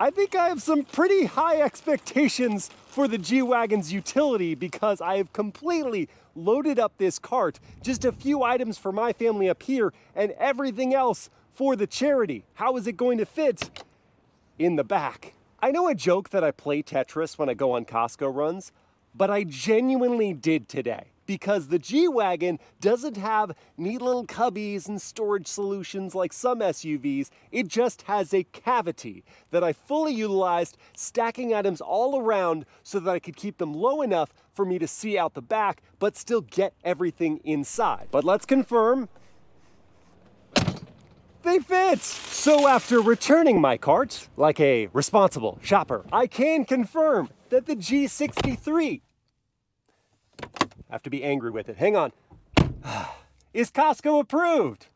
I think I have some pretty high expectations for the G-Wagon's utility because I have completely loaded up this cart. Just a few items for my family up here and everything else for the charity. How is it going to fit in the back? I know a joke that I play Tetris when I go on Costco runs, but I genuinely did today because the G-Wagon doesn't have neat little cubbies and storage solutions like some SUVs. It just has a cavity that I fully utilized, stacking items all around so that I could keep them low enough for me to see out the back, but still get everything inside. But let's confirm, they fit! So after returning my cart, like a responsible shopper, I can confirm that the G63, I have to be angry with it, hang on, is Costco approved.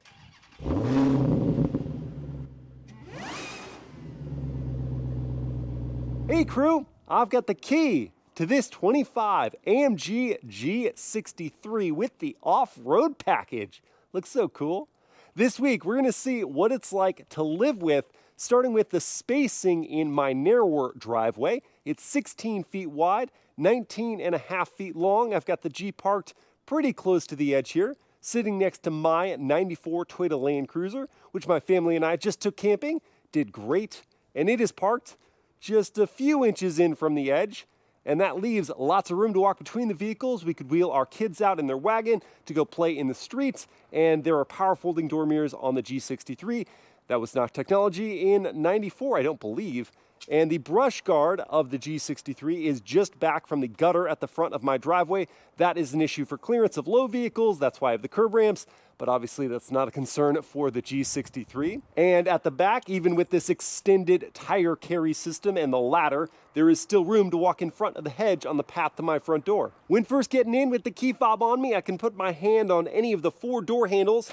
Hey crew, I've got the key to this 25 AMG G63 with the Off-Road Package. Looks so cool. This week, we're gonna see what it's like to live with, starting with the spacing in my narrower driveway. It's 16 feet wide, 19 and a half feet long. I've got the G parked pretty close to the edge here, sitting next to my 94 Toyota Land Cruiser, which my family and I just took camping, did great, and it is parked just a few inches in from the edge, and that leaves lots of room to walk between the vehicles. We could wheel our kids out in their wagon to go play in the streets, and there are power folding door mirrors on the G63. That was not technology in 94, I don't believe. And the brush guard of the G63 is just back from the gutter at the front of my driveway. That is an issue for clearance of low vehicles. That's why I have the curb ramps, but obviously that's not a concern for the G63. And at the back, even with this extended tire carry system and the ladder, there is still room to walk in front of the hedge on the path to my front door. When first getting in with the key fob on me, I can put my hand on any of the 4 door handles,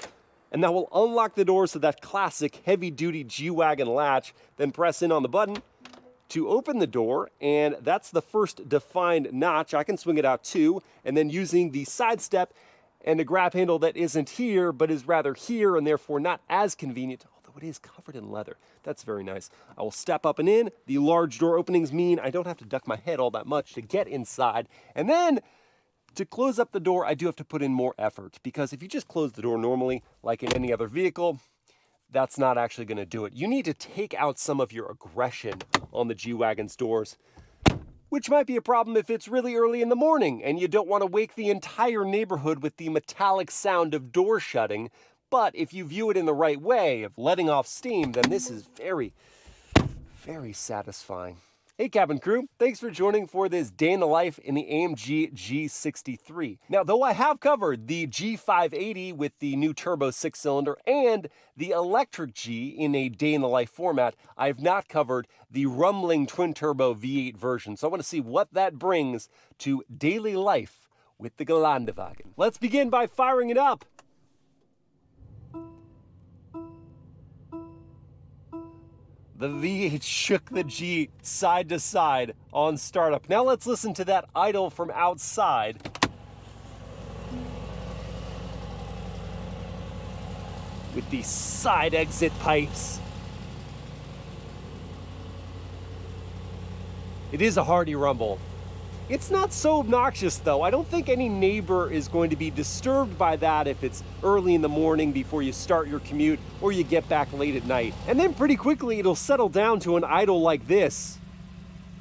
and that will unlock the doors to that classic heavy-duty G-Wagon latch, then press in on the button to open the door, and that's the first defined notch. I can swing it out too, and then using the side step and a grab handle that isn't here, but is rather here, and therefore not as convenient, although it is covered in leather. That's very nice. I will step up and in. The large door openings mean I don't have to duck my head all that much to get inside. And then to close up the door, I do have to put in more effort, because if you just close the door normally, like in any other vehicle, that's not actually going to do it. You need to take out some of your aggression on the G-Wagon's doors, which might be a problem if it's really early in the morning and you don't want to wake the entire neighborhood with the metallic sound of door shutting. But if you view it in the right way of letting off steam, then this is very, very satisfying. Hey cabin crew, thanks for joining for this day in the life in the AMG G63. Now, though I have covered the G580 with the new turbo 6-cylinder and the electric G in a day in the life format, I have not covered the rumbling twin-turbo V8 version. So I want to see what that brings to daily life with the Geländewagen. Let's begin by firing it up. The V8 shook the G side to side on startup. Now let's listen to that idle from outside. With the side exit pipes. It is a hearty rumble. It's not so obnoxious though. I don't think any neighbor is going to be disturbed by that if it's early in the morning before you start your commute or you get back late at night. And then pretty quickly it'll settle down to an idle like this,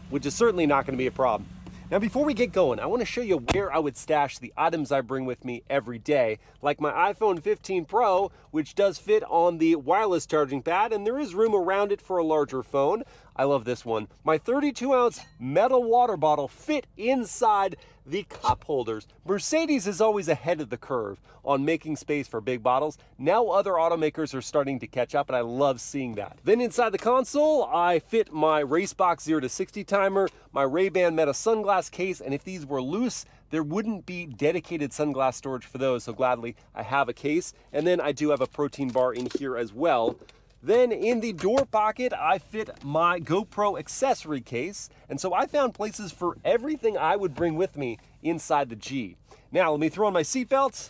which is certainly not going to be a problem. Now before we get going, I want to show you where I would stash the items I bring with me every day, like my iPhone 15 Pro, which does fit on the wireless charging pad, and there is room around it for a larger phone. I love this one. My 32-ounce metal water bottle fit inside the cup holders. Mercedes is always ahead of the curve on making space for big bottles. Now other automakers are starting to catch up, and I love seeing that. Then inside the console, I fit my Racebox 0 to 60 timer, my Ray-Ban Meta sunglass case, and if these were loose, there wouldn't be dedicated sunglass storage for those, so gladly I have a case. And then I do have a protein bar in here as well. Then in the door pocket, I fit my GoPro accessory case. And so I found places for everything I would bring with me inside the G. Now, let me throw on my seatbelts,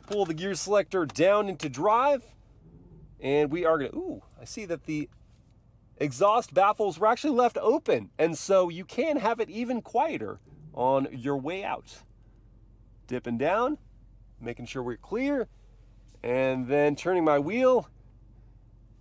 pull the gear selector down into drive, and we are gonna, ooh, I see that the exhaust baffles were actually left open, and so you can have it even quieter on your way out. Dipping down, making sure we're clear, and then turning my wheel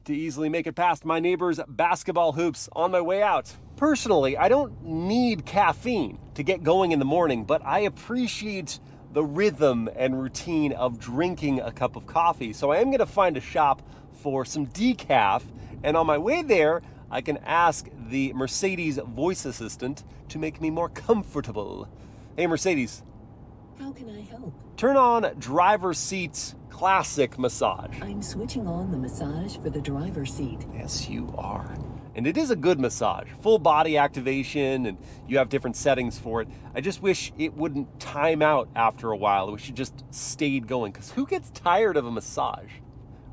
to easily make it past my neighbor's basketball hoops on my way out. Personally, I don't need caffeine to get going in the morning, but I appreciate the rhythm and routine of drinking a cup of coffee. So I am gonna find a shop for some decaf, and on my way there, I can ask the Mercedes voice assistant to make me more comfortable. Hey Mercedes. How can I help? Turn on driver's seat classic massage. I'm switching on the massage for the driver's seat. Yes, you are. And it is a good massage. Full body activation, and you have different settings for it. I just wish it wouldn't time out after a while. I wish it just stayed going, because who gets tired of a massage?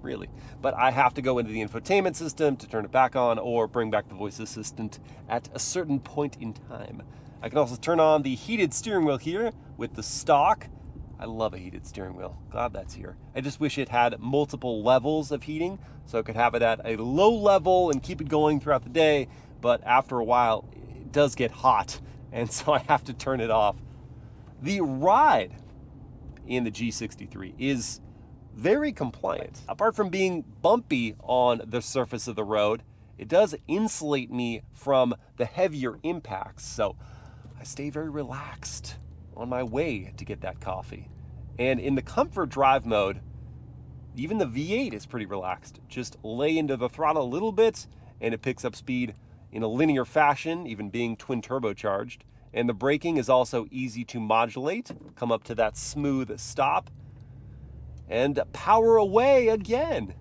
Really. But I have to go into the infotainment system to turn it back on or bring back the voice assistant at a certain point in time. I can also turn on the heated steering wheel here with the stock. I love a heated steering wheel. Glad that's here. I just wish it had multiple levels of heating, so I could have it at a low level and keep it going throughout the day, but after a while, it does get hot, and so I have to turn it off. The ride in the G63 is very compliant. Apart from being bumpy on the surface of the road, it does insulate me from the heavier impacts, so I stay very relaxed on my way to get that coffee. And in the comfort drive mode, even the V8 is pretty relaxed. Just lay into the throttle a little bit and it picks up speed in a linear fashion, even being twin turbocharged. And the braking is also easy to modulate, come up to that smooth stop, and power away again.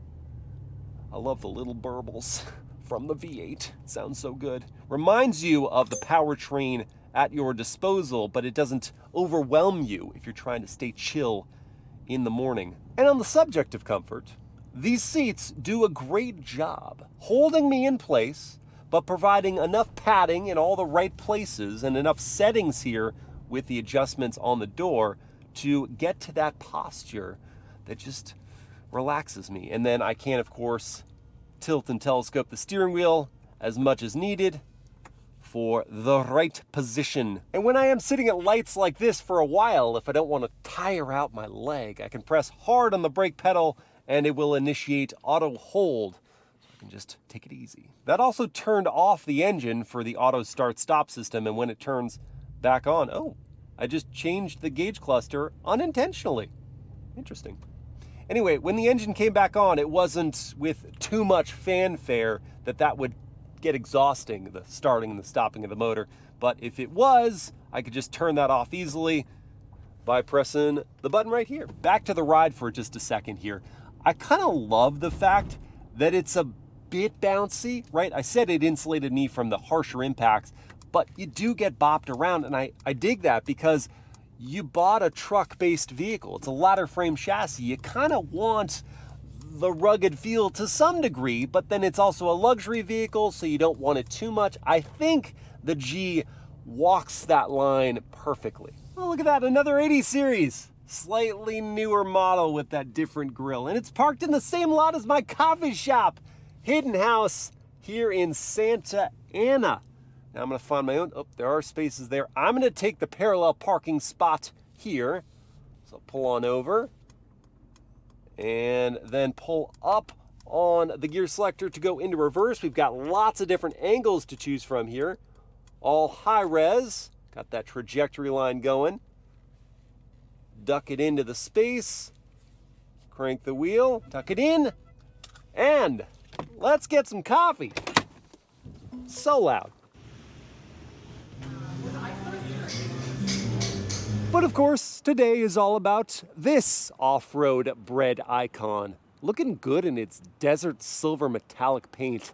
I love the little burbles from the V8. It sounds so good. Reminds you of the Powertrain at your disposal, but it doesn't overwhelm you if you're trying to stay chill in the morning. And on the subject of comfort, these seats do a great job holding me in place, but providing enough padding in all the right places and enough settings here with the adjustments on the door to get to that posture that just relaxes me. And then I can, of course, tilt and telescope the steering wheel as much as needed for the right position. And when I am sitting at lights like this for a while, if I don't want to tire out my leg, I can press hard on the brake pedal and it will initiate auto hold. So I can just take it easy. That also turned off the engine for the auto start stop system, and when it turns back on, oh, I just changed the gauge cluster unintentionally. Interesting. Anyway, when the engine came back on, it wasn't with too much fanfare that would get exhausting, the starting and the stopping of the motor. But if it was, I could just turn that off easily by pressing the button right here. Back to the ride for just a second here. I kind of love the fact that it's a bit bouncy, right? I said it insulated me from the harsher impacts, but you do get bopped around, and I dig that because you bought a truck-based vehicle. It's a ladder frame chassis. You kind of want the rugged feel to some degree, but then it's also a luxury vehicle, so you don't want it too much. I think the G walks that line perfectly. Oh, look at that, another 80 series. Slightly newer model with that different grille, and it's parked in the same lot as my coffee shop. Hidden house here in Santa Ana. Now I'm gonna find my own, oh, there are spaces there. I'm gonna take the parallel parking spot here. So pull on over and then pull up on the gear selector to go into reverse. We've got lots of different angles to choose from here. All high res, got that trajectory line going. Duck it into the space, crank the wheel, tuck it in, and let's get some coffee. So loud. But of course, today is all about this off-road bread icon. Looking good in its desert silver metallic paint.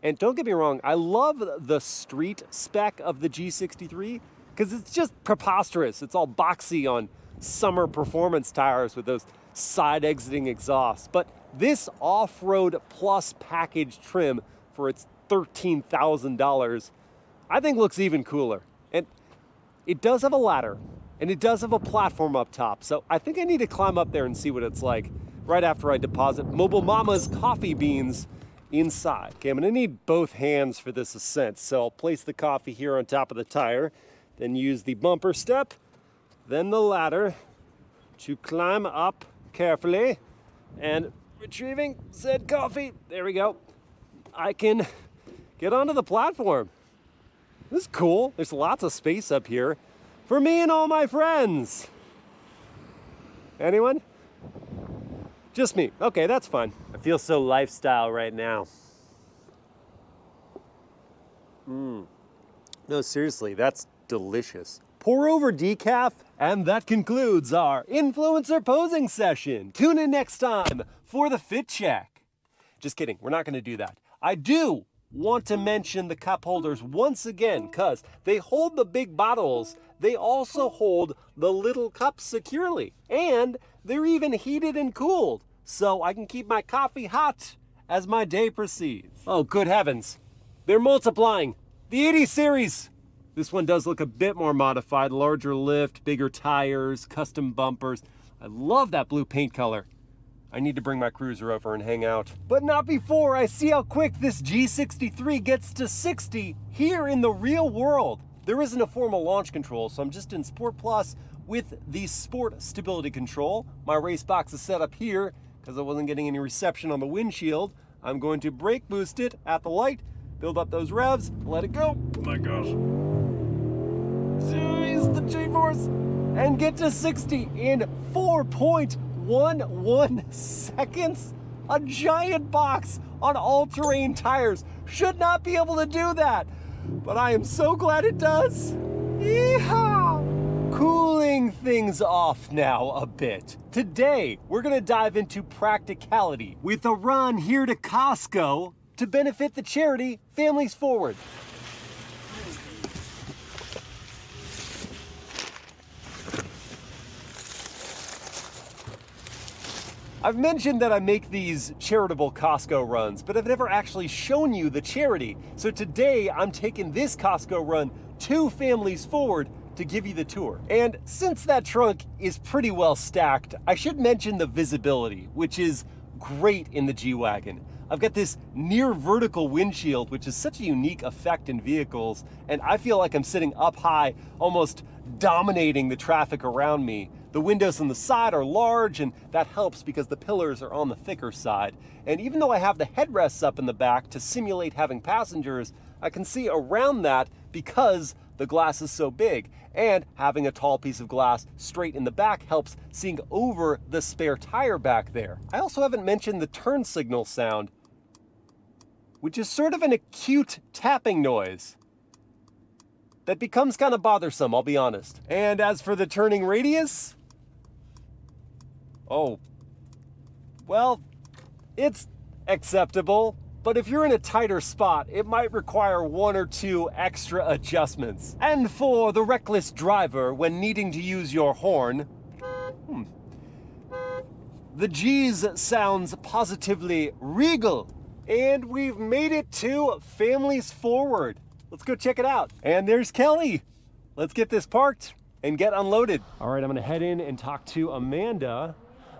And don't get me wrong, I love the street spec of the G63 because it's just preposterous. It's all boxy on summer performance tires with those side exiting exhausts. But this off-road plus package trim for its $13,000, I think looks even cooler. And it does have a ladder, and it does have a platform up top. So I think I need to climb up there and see what it's like right after I deposit Mobile Mama's coffee beans inside. Okay, I'm gonna need both hands for this ascent, so I'll place the coffee here on top of the tire, then use the bumper step, then the ladder to climb up carefully, and retrieving said coffee, there we go. I can get onto the platform. This is cool. There's lots of space up here for me and all my friends. Anyone? Just me. Okay, that's fine. I feel so lifestyle right now. No, seriously, that's delicious. Pour over decaf, and that concludes our influencer posing session. Tune in next time for the fit check. Just kidding, we're not gonna do that. I do want to mention the cup holders once again, because they hold the big bottles, they also hold the little cups securely, and they're even heated and cooled, so I can keep my coffee hot as my day proceeds. Oh, good heavens, they're multiplying. The 80 series. This one does look a bit more modified, larger lift, bigger tires, custom bumpers. I love that blue paint color. I need to bring my cruiser over and hang out. But not before I see how quick this G63 gets to 60 here in the real world. There isn't a formal launch control, so I'm just in Sport Plus with the Sport Stability Control. My race box is set up here because I wasn't getting any reception on the windshield. I'm going to brake boost it at the light, build up those revs, let it go. Oh my gosh. Use the G-force and get to 60 in 4.11 seconds. A giant box on all-terrain tires should not be able to do that, but I am so glad it does. Yeehaw! Cooling things off now a bit. Today, we're gonna dive into practicality with a run here to Costco to benefit the charity Families Forward. I've mentioned that I make these charitable Costco runs, but I've never actually shown you the charity. So today I'm taking this Costco run to Families Forward to give you the tour. And since that trunk is pretty well stacked, I should mention the visibility, which is great in the G-Wagon. I've got this near vertical windshield, which is such a unique effect in vehicles, and I feel like I'm sitting up high, almost dominating the traffic around me. The windows on the side are large, and that helps because the pillars are on the thicker side. And even though I have the headrests up in the back to simulate having passengers, I can see around that because the glass is so big. And having a tall piece of glass straight in the back helps seeing over the spare tire back there. I also haven't mentioned the turn signal sound, which is sort of an acute tapping noise that becomes kind of bothersome, I'll be honest. And as for the turning radius, oh, well, it's acceptable, but if you're in a tighter spot, it might require 1 or 2 extra adjustments. And for the reckless driver when needing to use your horn, the G's sounds positively regal. And we've made it to Families Forward. Let's go check it out. And there's Kelly. Let's get this parked and get unloaded. All right, I'm gonna head in and talk to Amanda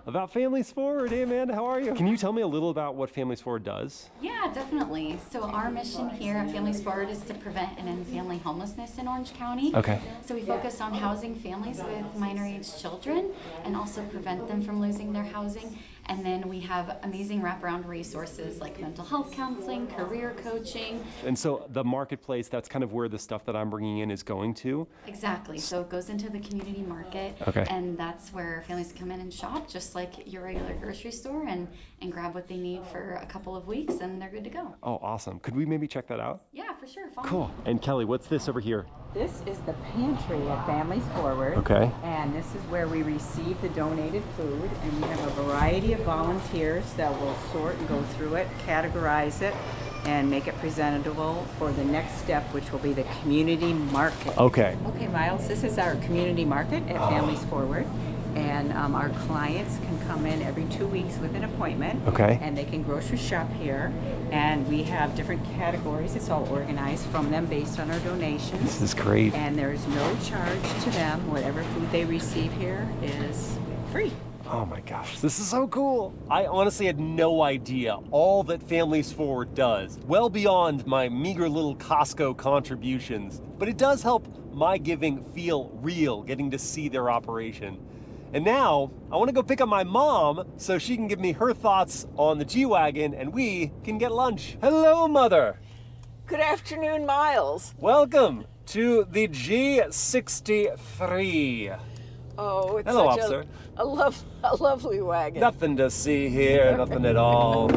about Families Forward. Hey Amanda, how are you? Can you tell me a little about what Families Forward does? Yeah, definitely. So our mission here at Families Forward is to prevent and end family homelessness in Orange County. Okay. So we focus on housing families with minor-aged children and also prevent them from losing their housing. And then we have amazing wraparound resources like mental health counseling, career coaching. And so the marketplace, that's kind of where the stuff that I'm bringing in is going to? Exactly. So it goes into the community market. Okay. And that's where families come in and shop just like your regular grocery store and grab what they need for a couple of weeks and they're good to go. Oh, awesome. Could we maybe check that out? Yeah, for sure. Follow Cool. me. And Kelly, what's this over here? This is the pantry at Families Forward. Okay. And this is where we receive the donated food, and we have a variety of volunteers that will sort and go through it, categorize it, and make it presentable for the next step, which will be the community market. Okay. Okay, Miles, this is our community market at Families Forward. And our clients can come in every 2 weeks with an appointment. Okay. And they can grocery shop here. And we have different categories. It's all organized from them based on our donations. This is great. And there's no charge to them. Whatever food they receive here is free. Oh my gosh, this is so cool. I honestly had no idea all that Families Forward does, well beyond my meager little Costco contributions. But it does help my giving feel real, getting to see their operation. And now, I want to go pick up my mom so she can give me her thoughts on the G-Wagon and we can get lunch. Hello, Mother. Good afternoon, Miles. Welcome to the G63. Oh, it's Hello, such officer. a lovely wagon. Nothing to see here, nothing at all.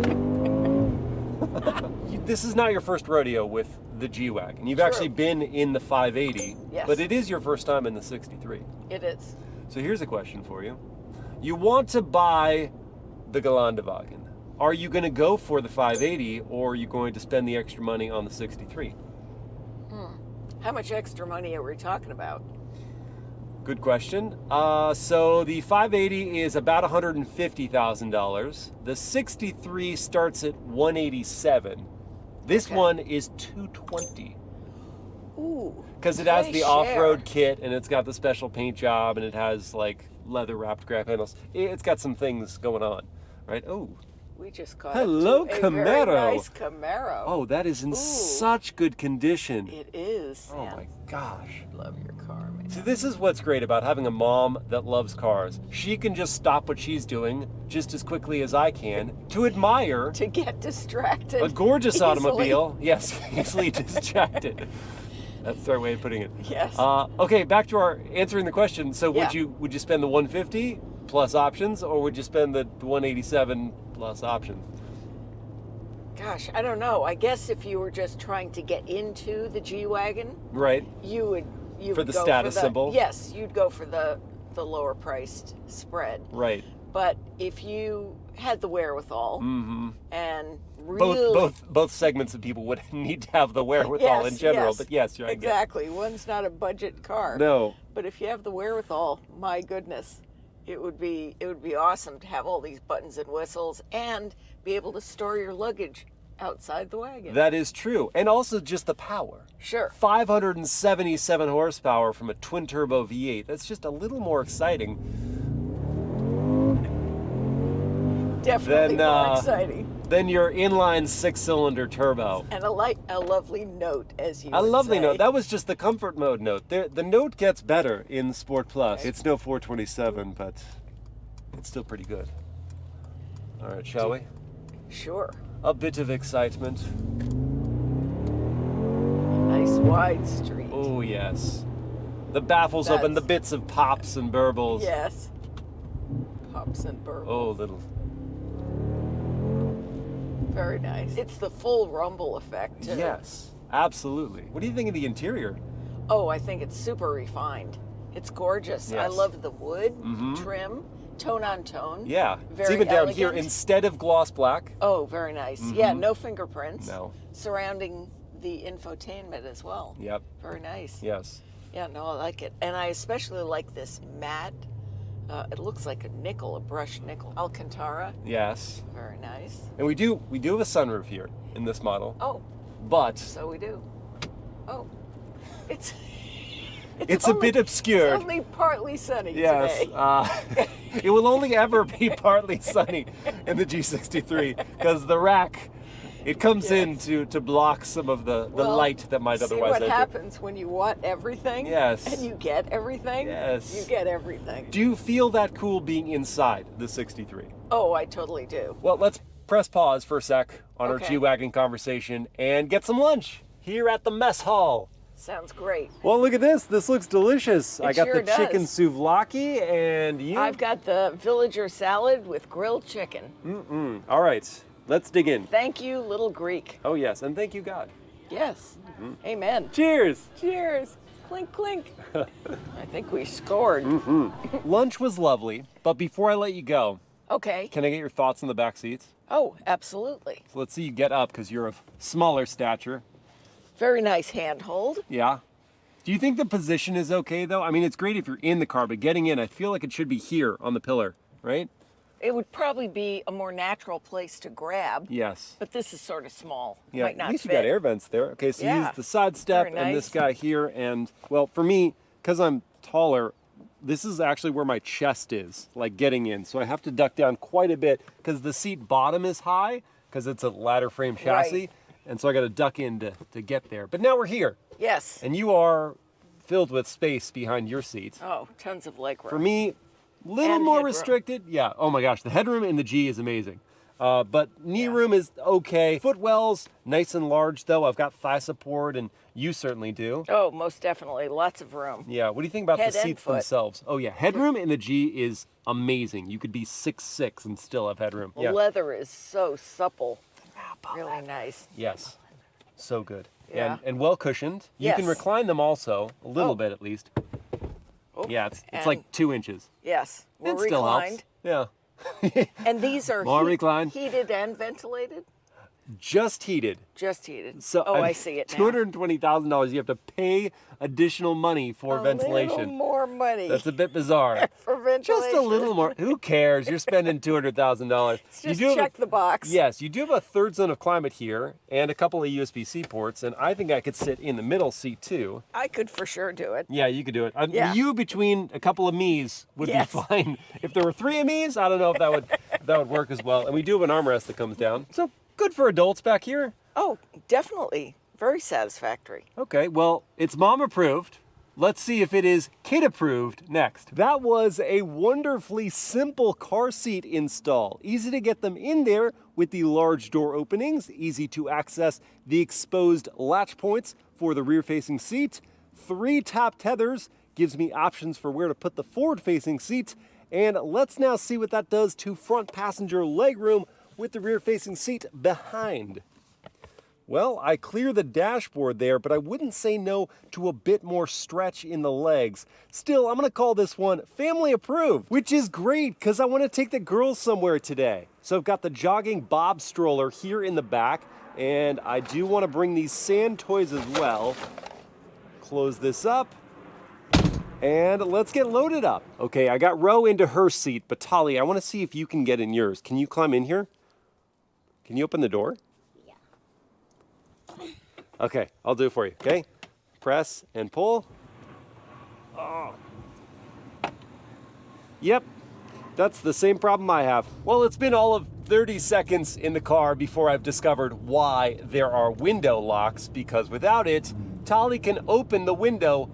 This is not your first rodeo with the G-Wagon. You've actually been in the 580, Yes. but it is your first time in the 63. It is. So here's a question for you. You want to buy the Geländewagen. Are you going to go for the 580 or are you going to spend the extra money on the 63? How much extra money are we talking about? Good question. So the 580 is about $150,000. The 63 starts at $187,000. This one is $220,000. Ooh. Because it has nice the share. off-road kit and it's got the special paint job and it has like leather-wrapped grab handles. It's got some things going on, right? Oh, We just got Hello, up to a Camaro. very nice Camaro. oh, that is in Ooh. such good condition. It is. Oh Sam. my gosh. Love your car, man. See, this is what's great about having a mom that loves cars. She can just stop what she's doing just as quickly as I can to admire To get distracted. a gorgeous easily. automobile. Yes, easily distracted. That's the right way of putting it. Yes. Okay, back to our answering the question. So Yeah. would you spend the 150 plus options, or would you spend the 187 plus options? Gosh, I don't know. I guess if you were just trying to get into the G-Wagon, Right. you would For the go status symbol? Yes, you'd go for the lower priced spread. Right. But if you had the wherewithal Mm-hmm. and really Both segments of people would need to have the wherewithal Yes, in general. yes. But yes, you're right. exactly, one's not a budget car. No. But if you have the wherewithal, my goodness, it would be awesome to have all these buttons and whistles and be able to store your luggage outside the wagon. That is true. And also just the power. Sure. 577 horsepower from a twin-turbo V8. That's just a little more exciting Definitely Then, more exciting. than your inline six-cylinder turbo. And a lovely note, as you A would lovely say. note. That was just the comfort mode note. The note gets better in Sport Plus. It's no 427, but it's still pretty good. All right, shall we? Sure. A bit of excitement. Nice wide street. Oh, yes. The baffles open, the That's- bits of pops and burbles. Yes. Pops and burbles. Oh, little. Very nice. It's the full rumble effect, too. Yes, absolutely. What do you think of the interior? Oh, I think it's super refined. It's gorgeous. I Yes. love the wood trim, tone on tone. Yeah, it's Very even down here. elegant. Instead of gloss black. Oh, very nice. Yeah, no fingerprints. No. Surrounding the infotainment as well. Yep, Very nice. yes. Yeah, no, I like it. And I especially like this matte, it looks like a nickel, a brushed nickel. Alcantara, Yes. very nice. And we do have a sunroof here in this model. Oh, But so we do. Oh, it's it's a bit obscured. It's only partly sunny Yes, today. it will only ever be partly sunny in the G63 because the rack, it comes in to block some of the Well, light that might See otherwise what enter. happens when you want everything? Yes. And you get everything? Yes. You get everything. Do you feel that cool being inside the 63? Oh, I totally do. Well, let's press pause for a sec on our Okay. G-Wagon conversation and get some lunch here at the mess hall. Sounds great. Well, look at this. This looks delicious. I got sure the chicken does. souvlaki and you. I've got the villager salad with grilled chicken. All right, let's dig in. Thank you, little Greek. Oh, yes, and thank you, God. Yes. Amen. Cheers. Cheers. Clink, clink. I think we scored. Lunch was lovely, but before I let you go, Okay. can I get your thoughts on the back seats? Oh, absolutely. So let's see you get up because you're of smaller stature. Very nice handhold. Yeah. Do you think the position is okay, though? I mean, it's great if you're in the car, but getting in, I feel like it should be here on the pillar, right? It would probably be a more natural place to grab, Yes. but this is sort of small. Yeah, Might not at least fit. you got air vents there. Okay, so Yeah. use the side step Very and this nice. guy here. And, well, for me, because I'm taller, this is actually where my chest is, like getting in. So I have to duck down quite a bit because the seat bottom is high because it's a ladder frame chassis. Right. And so I got to duck in to get there. But now we're here. Yes. And you are filled with space behind your seat. Oh, tons of leg room. For me, little And more headroom. restricted. Yeah. Oh my gosh, the headroom in the G is amazing. But knee room is okay. Footwells, nice and large though. I've got thigh support, and you certainly do. Oh, most definitely. Lots of room. Yeah. What do you think about Head the and seats foot. themselves? Oh yeah, headroom in the G is amazing. You could be 6'6" and still have headroom. The Yeah. leather is so supple. Really nice. Yes. So good. Yeah. And well cushioned. You can Yes. recline them also, a little Oh. bit at least. Oh, Yeah, it's and- like 2 inches. Yes. We're It still reclined. helps. Yeah. And these are More reclined. heated and ventilated? Just heated. Just heated. So oh, I see it now. $220,000. You have to pay additional money for A ventilation. little more money That's a bit bizarre. for ventilation. Just a little more. Who cares? You're spending $200,000. Just check the box. Yes, you do have a third zone of climate here and a couple of USB-C ports, and I think I could sit in the middle seat too. I could for sure do it. Yeah, you could do it. Yeah. You between a couple of me's would Yes. be fine. If there were 3 of me's, I don't know if that would work as well. And we do have an armrest that comes down. So good for adults back here. Oh, definitely. Very satisfactory. Okay, well, it's mom approved. Let's see if it is kid approved next. That was a wonderfully simple car seat install. Easy to get them in there with the large door openings, easy to access the exposed latch points for the rear-facing seat. 3 tap tethers gives me options for where to put the forward-facing seat. And let's now see what that does to front passenger legroom with the rear-facing seat behind. Well, I clear the dashboard there, but I wouldn't say no to a bit more stretch in the legs. Still, I'm gonna call this one family approved, which is great because I want to take the girls somewhere today. So I've got the Jogging Bob stroller here in the back, and I do want to bring these sand toys as well. Close this up, and let's get loaded up. Okay, I got Ro into her seat, but Tali, I want to see if you can get in yours. Can you climb in here? Can you open the door? Okay, I'll do it for you, okay? Press and pull. Oh. Yep, that's the same problem I have. Well, it's been all of 30 seconds in the car before I've discovered why there are window locks, because without it, Tali can open the window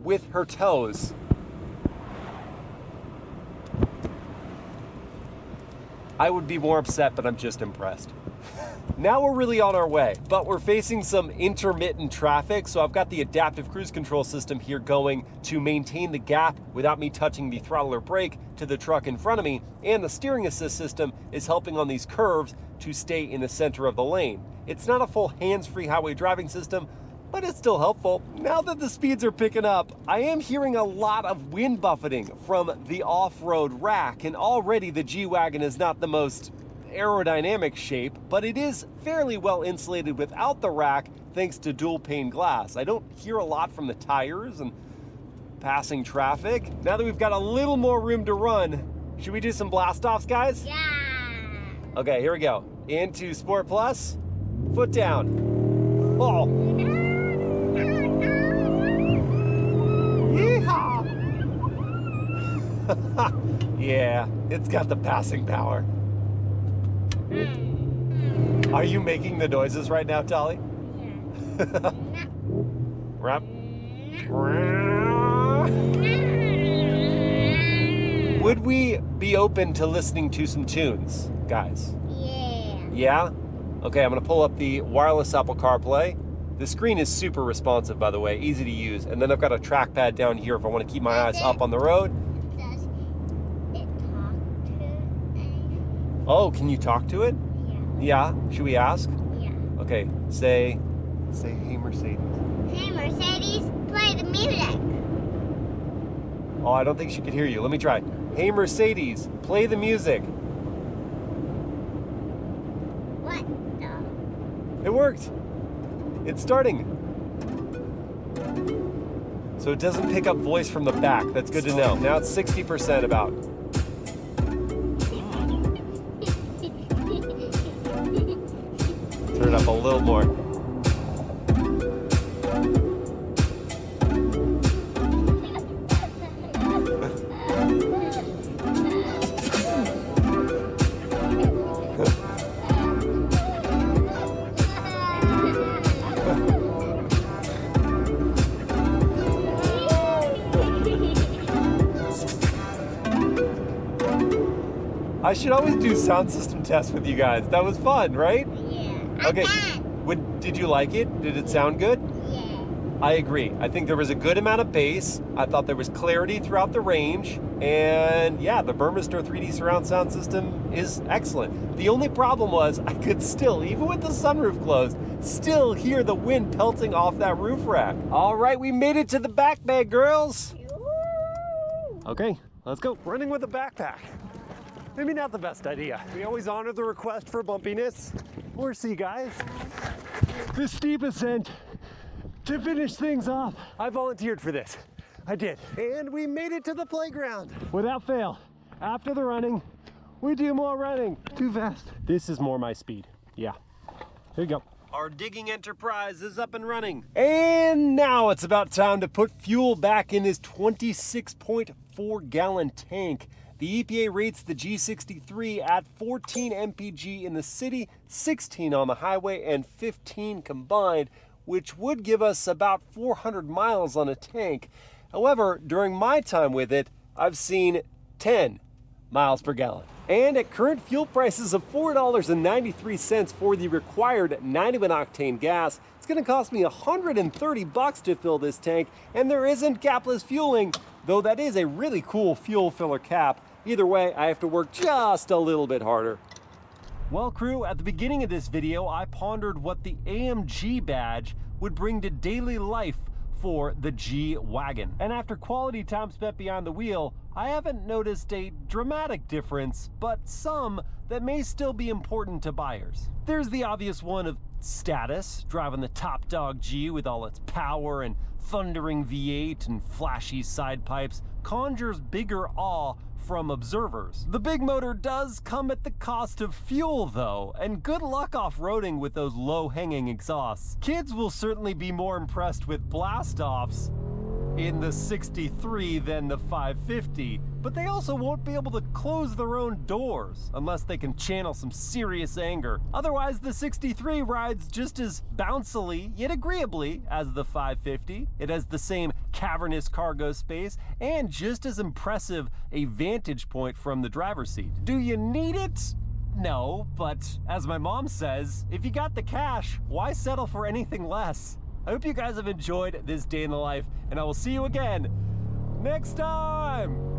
with her toes. I would be more upset, but I'm just impressed. Now we're really on our way, but we're facing some intermittent traffic, so I've got the adaptive cruise control system here going to maintain the gap without me touching the throttle or brake to the truck in front of me, and the steering assist system is helping on these curves to stay in the center of the lane. It's not a full hands-free highway driving system, but it's still helpful. Now that the speeds are picking up, I am hearing a lot of wind buffeting from the off-road rack, and already the G-Wagon is not the most aerodynamic shape, but it is fairly well insulated without the rack thanks to dual pane glass. I don't hear a lot from the tires and passing traffic. Now that we've got a little more room to run, should we do some blast offs, guys? Yeah. Okay, here we go. Into Sport Plus, foot down. Oh. Yeehaw! Yeah, it's got the passing power. Are you making the noises right now, Tali? Yeah. Rap. Would we be open to listening to some tunes, guys? Yeah. Yeah? Okay, I'm gonna pull up the wireless Apple CarPlay. The screen is super responsive, by the way, easy to use. And then I've got a trackpad down here if I want to keep my eyes up on the road. Does it talk to anything? Oh, can you talk to it? Yeah. Yeah, should we ask? Yeah. Okay, say, hey Mercedes. Hey Mercedes, play the music. Oh, I don't think she could hear you. Let me try. Hey Mercedes, play the music. What the? It worked. It's starting. So it doesn't pick up voice from the back. That's good to know. Now it's 60% about. Turn it up a little more. I should always do sound system tests with you guys. That was fun, right? Yeah. Okay. I'm Did you like it? Did it sound good? done. Yeah. I agree. I think there was a good amount of bass. I thought there was clarity throughout the range. And yeah, the Burmester 3D surround sound system is excellent. The only problem was I could still, even with the sunroof closed, still hear the wind pelting off that roof rack. All right, we made it to the back bay, girls. Okay, let's go. Running with a backpack. Maybe not the best idea. We always honor the request for bumpiness. Or see, guys, this steep ascent to finish things off. I volunteered for this. I did. And we made it to the playground. Without fail. After the running, we do more running. Too fast. This is more my speed. Yeah. Here you go. Our digging enterprise is up and running. And now it's about time to put fuel back in this 26.4 gallon tank. The EPA rates the G63 at 14 mpg in the city, 16 on the highway, and 15 combined, which would give us about 400 miles on a tank. However, during my time with it, I've seen 10 miles per gallon. And at current fuel prices of $4.93 for the required 91 octane gas, it's gonna cost me $130 to fill this tank, and there isn't capless fueling, though that is a really cool fuel filler cap. Either way, I have to work just a little bit harder. Well, crew, at the beginning of this video, I pondered what the AMG badge would bring to daily life for the G-Wagon. And after quality time spent behind the wheel, I haven't noticed a dramatic difference, but some that may still be important to buyers. There's the obvious one of status, driving the top dog G with all its power and thundering V8 and flashy side pipes conjures bigger awe from observers. The big motor does come at the cost of fuel though, and good luck off-roading with those low-hanging exhausts. Kids will certainly be more impressed with blast-offs in the 63 than the 550, but they also won't be able to close their own doors unless they can channel some serious anger. Otherwise, the 63 rides just as bouncily yet agreeably as the 550. It has the same cavernous cargo space and just as impressive a vantage point from the driver's seat. Do you need it? No, but as my mom says, if you got the cash, why settle for anything less? I hope you guys have enjoyed this day in the life, and I will see you again next time.